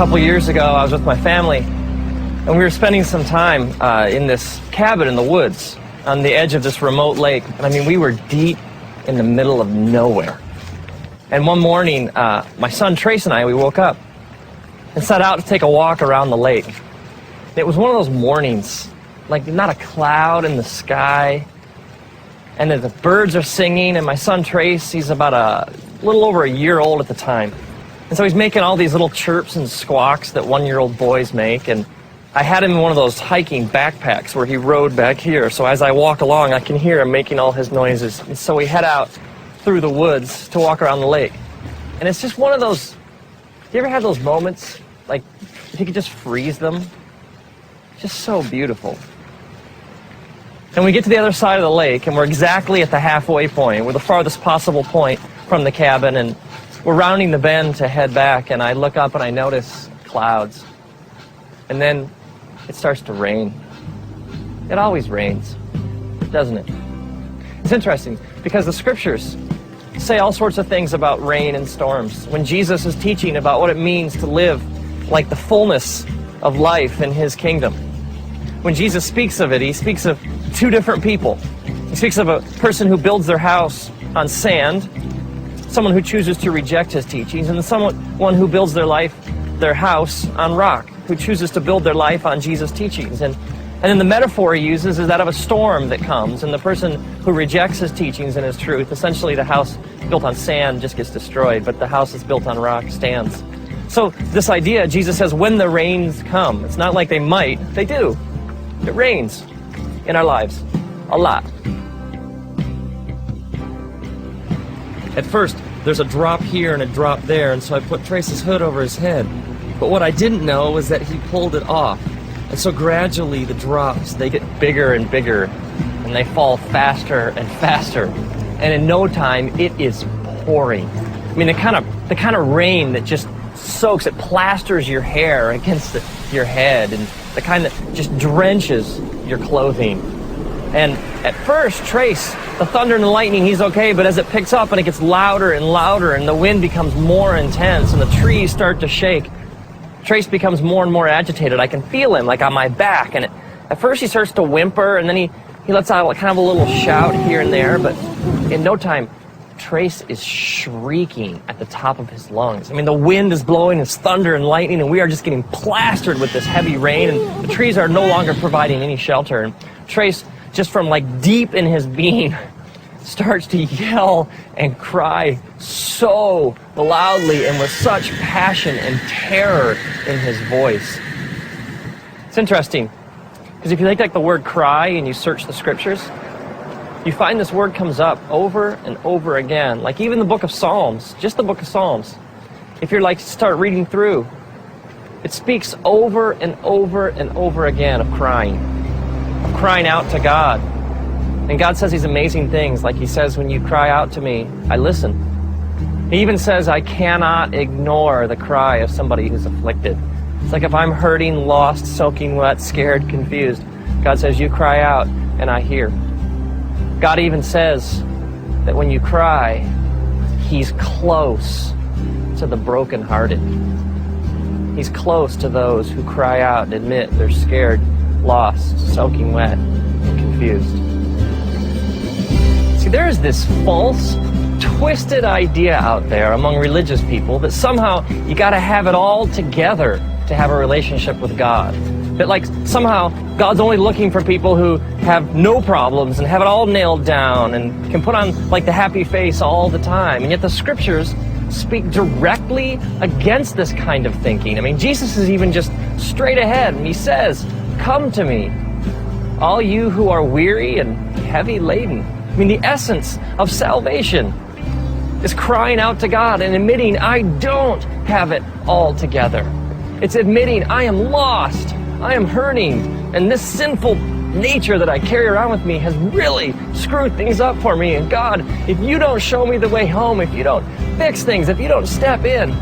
couple years ago, I was with my family, and we were spending some time in this cabin in the woods on the edge of this remote lake. And I mean, we were deep in the middle of nowhere. And one morning, my son Trace and I, we woke up and set out to take a walk around the lake. It was one of those mornings, like not a cloud in the sky, and the birds are singing, and my son Trace, he's about a little over a year old at the time. And so he's making all these little chirps and squawks that one-year-old boys make, and I had him in one of those hiking backpacks where he rode back here, so as I walk along, I can hear him making all his noises. And so we head out through the woods to walk around the lake. And it's just one of those, you ever have those moments, like, if you could just freeze them? Just so beautiful. And we get to the other side of the lake, and we're exactly at the halfway point. We're the farthest possible point from the cabin, and we're rounding the bend to head back, and I look up and I notice clouds. And then it starts to rain. It always rains, doesn't it? It's interesting, because the scriptures say all sorts of things about rain and storms. When Jesus is teaching about what it means to live like the fullness of life in his kingdom, when Jesus speaks of it, he speaks of two different people. He speaks of a person who builds their house on sand, someone who chooses to reject his teachings, and someone who builds their house on rock, who chooses to build their life on Jesus' teachings. And then the metaphor he uses is that of a storm that comes, and the person who rejects his teachings and his truth, essentially the house built on sand just gets destroyed, but the house that's built on rock stands. So this idea, Jesus says, when the rains come, it's not like they might, they do. It rains in our lives, a lot. At first, there's a drop here and a drop there, and so I put Trace's hood over his head. But what I didn't know was that he pulled it off. And so gradually the drops, they get bigger and bigger, and they fall faster and faster. And in no time, it is pouring. I mean, the kind of rain that just soaks, it plasters your hair against your head, and the kind that just drenches your clothing. And at first, Trace, the thunder and the lightning, he's okay, but as it picks up and it gets louder and louder, and the wind becomes more intense, and the trees start to shake, Trace becomes more and more agitated. I can feel him, like on my back, and at first he starts to whimper, and then he lets out kind of a little shout here and there, but in no time, Trace is shrieking at the top of his lungs. I mean, the wind is blowing, it's thunder and lightning, and we are just getting plastered with this heavy rain, and the trees are no longer providing any shelter. And Trace, just from like deep in his being, starts to yell and cry so loudly and with such passion and terror in his voice. It's interesting, because if you take like the word cry and you search the scriptures, you find this word comes up over and over again. Like even the book of Psalms, just the book of Psalms. If you're like start reading through, it speaks over and over and over again of crying out to God. And God says these amazing things, like he says, when you cry out to me, I listen. He even says, I cannot ignore the cry of somebody who's afflicted. It's like if I'm hurting, lost, soaking wet, scared, confused, God says, you cry out and I hear. God even says that when you cry, he's close to the brokenhearted. He's close to those who cry out and admit they're scared, lost, soaking wet, and confused. See, there is this false, twisted idea out there among religious people that somehow you got to have it all together to have a relationship with God. That like somehow God's only looking for people who have no problems and have it all nailed down and can put on like the happy face all the time. And yet the scriptures speak directly against this kind of thinking. I mean, Jesus is even just straight ahead, and he says, come to me, all you who are weary and heavy laden. I mean, the essence of salvation is crying out to God and admitting I don't have it all together. It's admitting I am lost, I am hurting, and this sinful nature that I carry around with me has really screwed things up for me. And God, if you don't show me the way home, if you don't fix things, if you don't step in,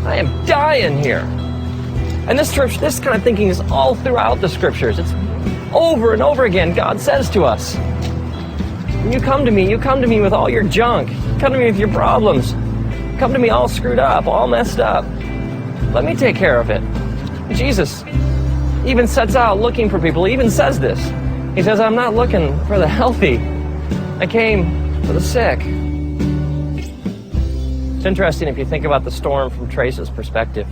I am dying here. And this kind of thinking is all throughout the scriptures. It's over and over again. God says to us, when you come to me with all your junk, come to me with your problems, come to me all screwed up, all messed up. Let me take care of it. Jesus even sets out looking for people. He even says this. He says, I'm not looking for the healthy. I came for the sick. It's interesting if you think about the storm from Trace's perspective.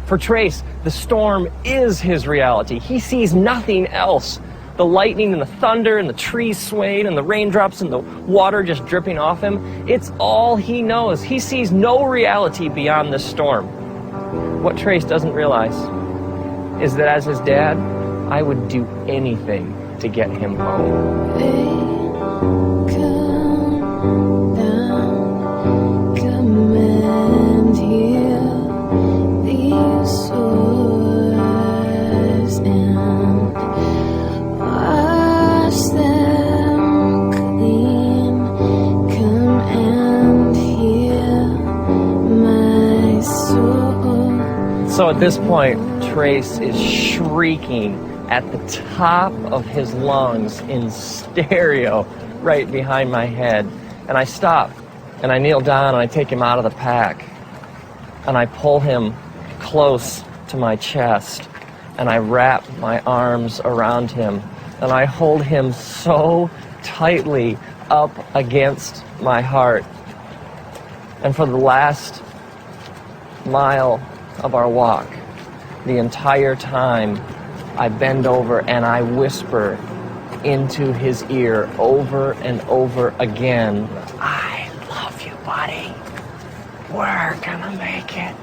For Trace, the storm is his reality. He sees nothing else. The lightning and the thunder and the trees swaying and the raindrops and the water just dripping off him. It's all he knows. He sees no reality beyond this storm. What Trace doesn't realize is that as his dad, I would do anything to get him home. So at this point, Trace is shrieking at the top of his lungs in stereo right behind my head. And I stop, and I kneel down, and I take him out of the pack. And I pull him close to my chest, and I wrap my arms around him, and I hold him so tightly up against my heart. And for the last mile of our walk, the entire time, I bend over and I whisper into his ear over and over again, I love you, buddy. We're gonna make it.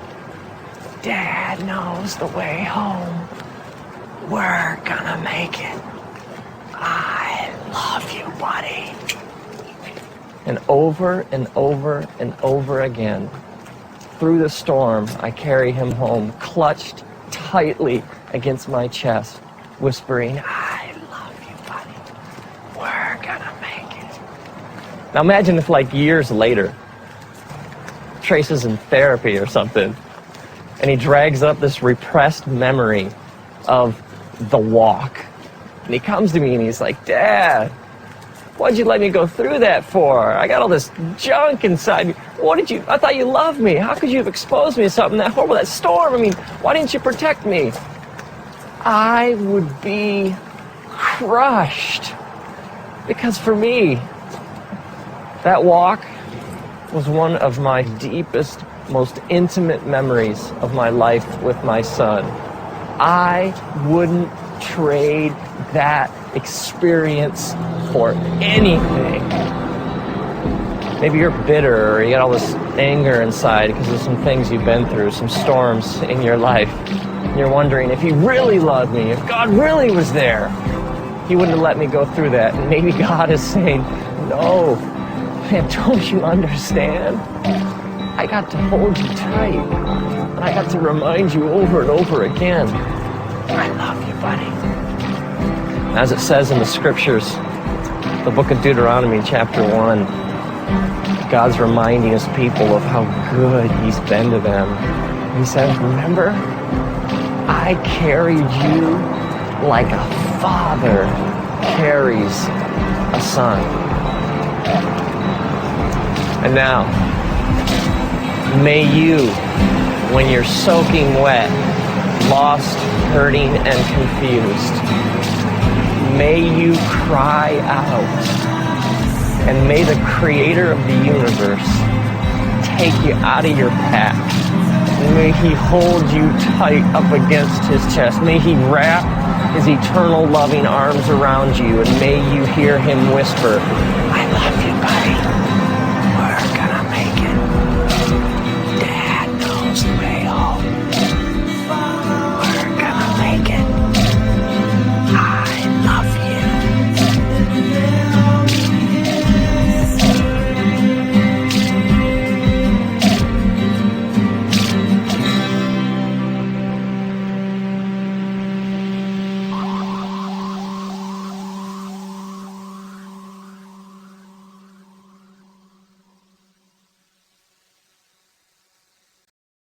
Dad knows the way home. We're gonna make it. I love you, buddy. And over and over and over again, through the storm, I carry him home, clutched tightly against my chest, whispering, I love you, buddy. We're gonna make it. Now imagine if, like, years later, Trace is in therapy or something, and he drags up this repressed memory of the walk. And he comes to me and he's like, Dad, what'd you let me go through that for? I got all this junk inside me. I thought you loved me. How could you have exposed me to something that horrible, that storm? I mean, why didn't you protect me? I would be crushed. Because for me, that walk was one of my deepest, most intimate memories of my life with my son. I wouldn't trade that experience for anything. Maybe you're bitter, or you got all this anger inside because of some things you've been through, some storms in your life. And you're wondering, if he really loved me, if God really was there, he wouldn't have let me go through that. And maybe God is saying, no, man, don't you understand? I got to hold you tight, and I got to remind you over and over again, I love you, buddy. As it says in the scriptures, the book of Deuteronomy, chapter 1, God's reminding his people of how good he's been to them. He says, remember, I carried you like a father carries a son. And now, may you, when you're soaking wet, lost, hurting, and confused, may you cry out, and may the creator of the universe take you out of your pack. May he hold you tight up against his chest. May he wrap his eternal loving arms around you, and may you hear him whisper, I love you, buddy.